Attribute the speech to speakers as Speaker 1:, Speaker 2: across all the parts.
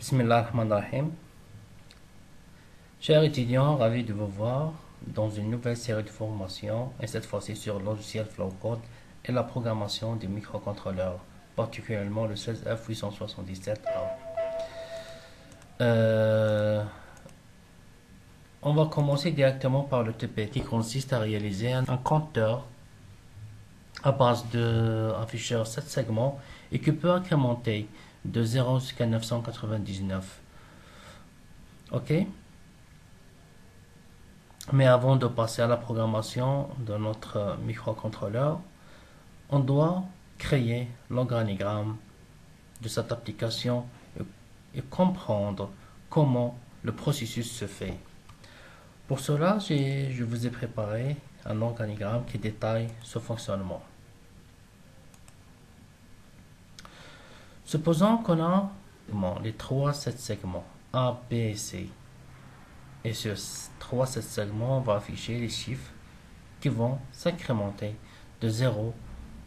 Speaker 1: Bismillahirrahmanirrahim. Chers étudiants, ravi de vous voir dans une nouvelle série de formations, et cette fois-ci sur le logiciel Flowcode et la programmation des microcontrôleurs, particulièrement le 16F877A. On va commencer directement par le TP qui consiste à réaliser un compteur à base d'un fichier 7 segments et qui peut incrémenter de 0 jusqu'à 999. Ok? Mais avant de passer à la programmation de notre microcontrôleur, on doit créer l'organigramme de cette application et comprendre comment le processus se fait. Pour cela, je vous ai préparé un organigramme qui détaille ce fonctionnement. Supposons qu'on a les 7 segments A, B et C. Et sur 7 segments, on va afficher les chiffres qui vont s'incrémenter de 0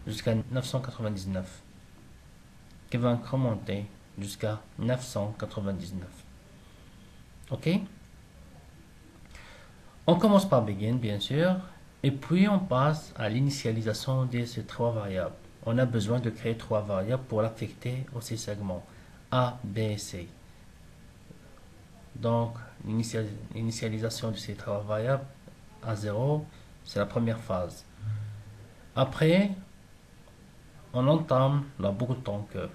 Speaker 1: jusqu'à 999. Qui vont incrémenter jusqu'à 999. Ok? On commence par begin, bien sûr, et puis on passe à l'initialisation de ces trois variables. On a besoin de créer trois variables pour l'affecter aux ces segments A, B et C. Donc, l'initialisation de ces trois variables à 0, c'est la première phase. Après, on entame la boucle tanker.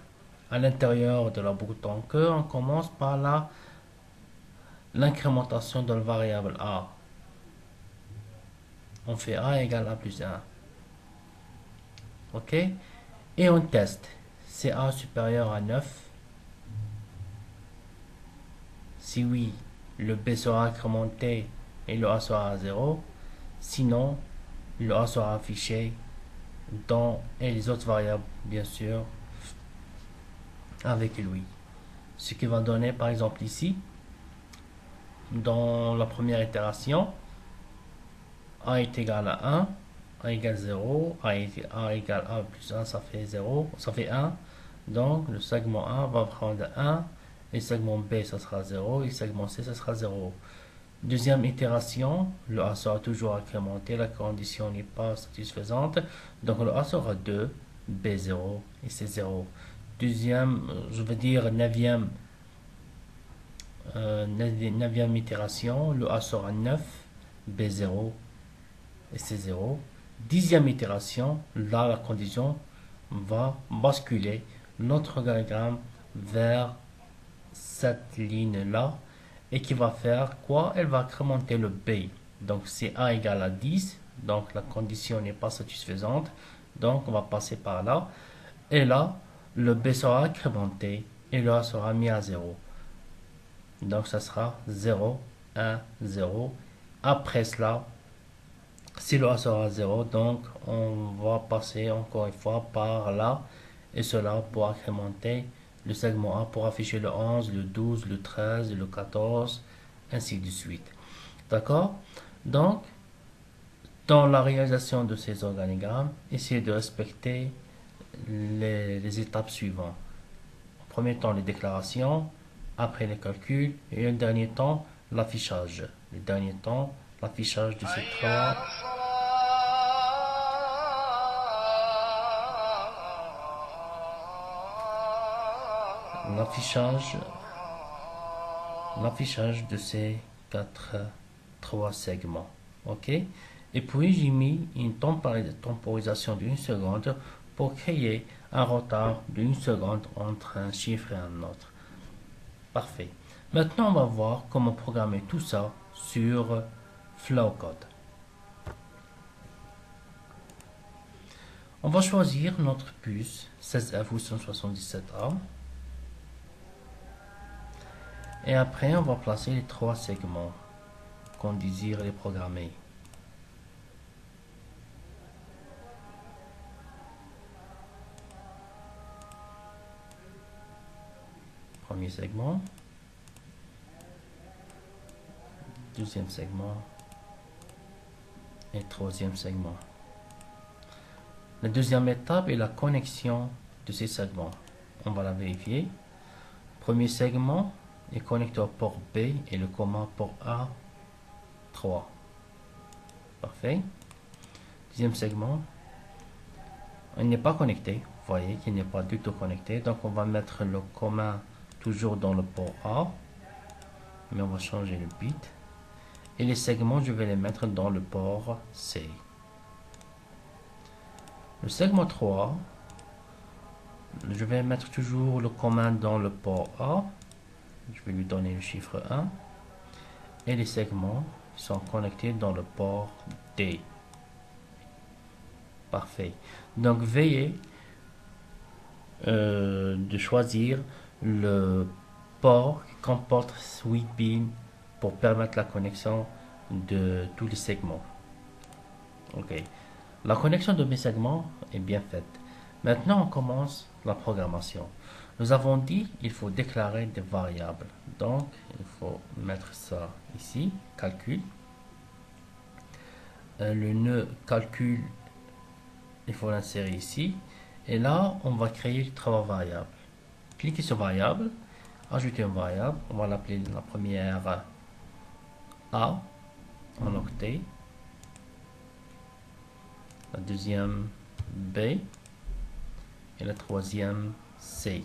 Speaker 1: À l'intérieur de la boucle tanker, on commence par l'incrémentation de la variable A. On fait A égale A plus 1. OK? Et on teste. C'est A supérieur à 9. Si oui, le B sera incrémenté et le A sera à 0. Sinon, le A sera affiché et les autres variables, bien sûr, avec lui. Ce qui va donner, par exemple, ici, dans la première itération, A est égal à 1, A égale 0, A égale A plus 1, ça fait 0, ça fait 1. Donc, le segment A va prendre 1, et le segment B, ça sera 0, et le segment C, ça sera 0. Deuxième itération, le A sera toujours incrémenté, la condition n'est pas satisfaisante, donc le A sera 2, B 0, et C 0. Deuxième, je veux dire neuvième itération, le A sera 9, B 0, et C 0. Dixième itération, là la condition va basculer notre organigramme vers cette ligne-là et qui va faire quoi? Elle va incrémenter le B. Donc c'est A égale à 10, donc la condition n'est pas satisfaisante, donc on va passer par là. Et là, le B sera incrémenté et le A sera mis à 0. Donc ça sera 0, 1, 0. Après cela, si le A sera 0, donc on va passer encore une fois par là, et cela pour incrémenter le segment A pour afficher le 11, le 12, le 13, le 14, ainsi de suite. D'accord? Donc, dans la réalisation de ces organigrammes, essayez de respecter les étapes suivantes. En premier temps, les déclarations, après les calculs, et en dernier temps, l'affichage. Le dernier temps, l'affichage de ces trois. L'affichage de ces trois segments. Ok? Et puis j'ai mis une temporisation d'une seconde pour créer un retard d'une seconde entre un chiffre et un autre. Parfait. Maintenant, on va voir comment programmer tout ça sur Flowcode. On va choisir notre puce 16F877A. Et après, on va placer les trois segments qu'on désire les programmer. Premier segment, deuxième segment et troisième segment. La deuxième étape est la connexion de ces segments. On va la vérifier. Premier segment est connecté au port B et le commun port A 3. Parfait. Deuxième segment, il n'est pas connecté. Vous voyez qu'il n'est pas du tout connecté. Donc on va mettre le commun toujours dans le port A. Mais on va changer le bit. Et les segments, je vais les mettre dans le port C. Le segment 3, je vais mettre toujours le commun dans le port A. Je vais lui donner le chiffre 1. Et les segments sont connectés dans le port D. Parfait. Donc veillez de choisir le port qui comporte 8 pins pour permettre la connexion de tous les segments. Ok. La connexion de mes segments est bien faite. Maintenant, on commence la programmation. Nous avons dit qu'il faut déclarer des variables. Donc, il faut mettre ça ici, calcul. Le nœud calcul, il faut l'insérer ici. Et là, on va créer trois variables. Cliquez sur variable, ajouter une variable. On va l'appeler la première A en octet. La deuxième B et la troisième C.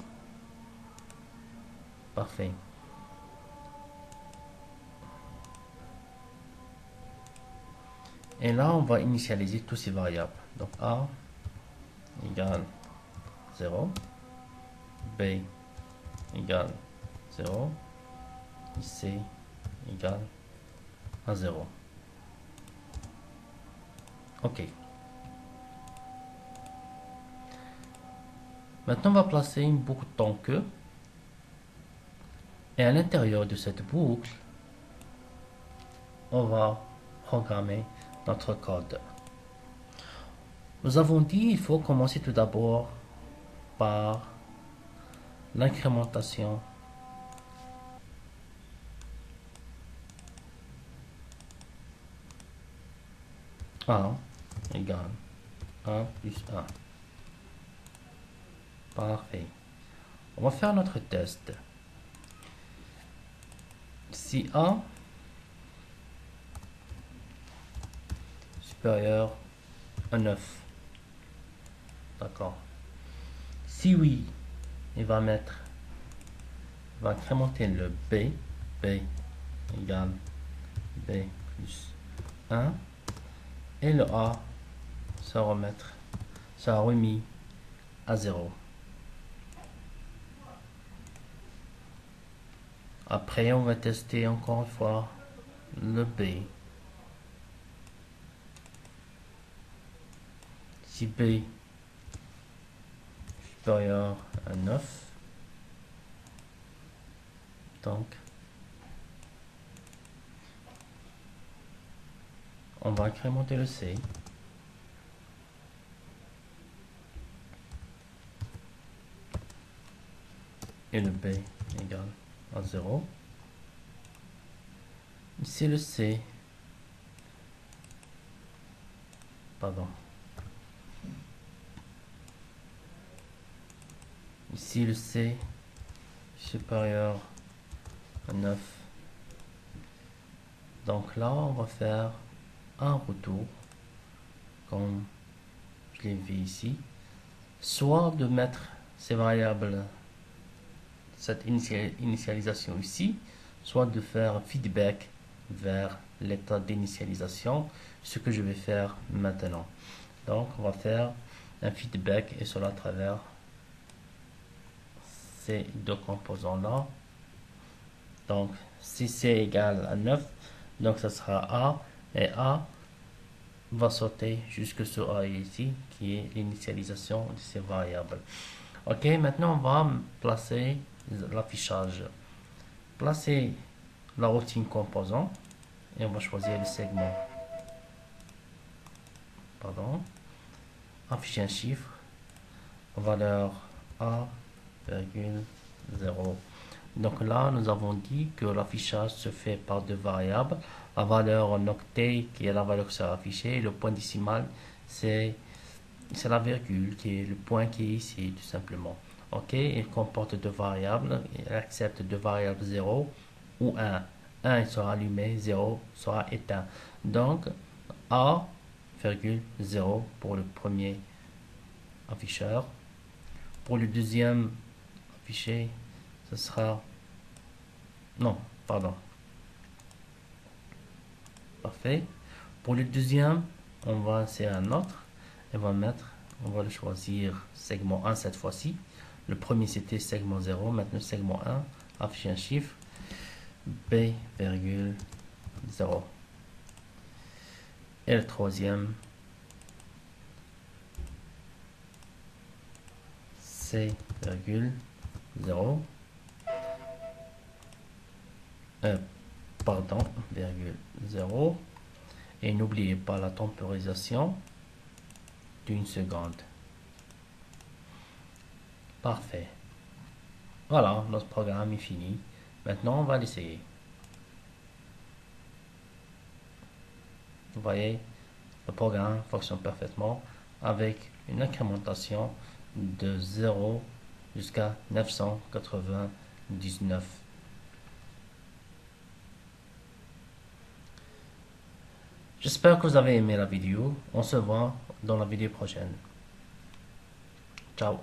Speaker 1: Parfait. Et là, on va initialiser tous ces variables. Donc A égale 0, B égale 0, et C égale à 0. OK. Maintenant, on va placer une boucle tant que. Et à l'intérieur de cette boucle, on va programmer notre code. Nous avons dit qu'il faut commencer tout d'abord par l'incrémentation A égale 1 plus 1. Parfait. On va faire notre test. Si A supérieur à 9. D'accord. Si oui, il va incrémenter le B. B égale B plus 1. Et le A sera remis à 0. Après, on va tester encore une fois le B. Si B supérieur à 9, donc on va incrémenter le C. Et le B égale à 0. Ici le C, pardon. Ici le C supérieur à 9. Donc là, on va faire un retour, comme je l'ai vu ici. Soit de mettre ces variables, cette initialisation ici, soit de faire feedback vers l'état d'initialisation, ce que je vais faire maintenant. Donc, on va faire un feedback et cela à travers ces deux composants là. Donc si C égale à 9, donc ça sera A, et A va sauter jusque sur A ici, qui est l'initialisation de ces variables. Ok, maintenant on va placer l'affichage. Placer la routine composant, et on va choisir le segment. Pardon. Afficher un chiffre, valeur A,0. Donc là, nous avons dit que l'affichage se fait par deux variables. La valeur en octet, qui est la valeur qui sera affichée, et le point décimal, c'est la virgule, qui est le point qui est ici, tout simplement. Ok, il comporte deux variables. Il accepte deux variables 0 ou 1. 1 il sera allumé, 0 sera éteint. Donc, A, 0 pour le premier afficheur. Pour le deuxième affiché, ce sera... Non, pardon. Parfait. Pour le deuxième, on va insérer un autre. On va le choisir segment 1 cette fois-ci. Le premier c'était segment 0, maintenant segment 1, afficher un chiffre, B, 0. Et le troisième, C, 0. Pardon, 0. Et n'oubliez pas la temporisation d'une seconde. Parfait. Voilà, notre programme est fini. Maintenant, on va l'essayer. Vous voyez, le programme fonctionne parfaitement avec une incrémentation de 0 jusqu'à 999. J'espère que vous avez aimé la vidéo. On se voit dans la vidéo prochaine. Ciao.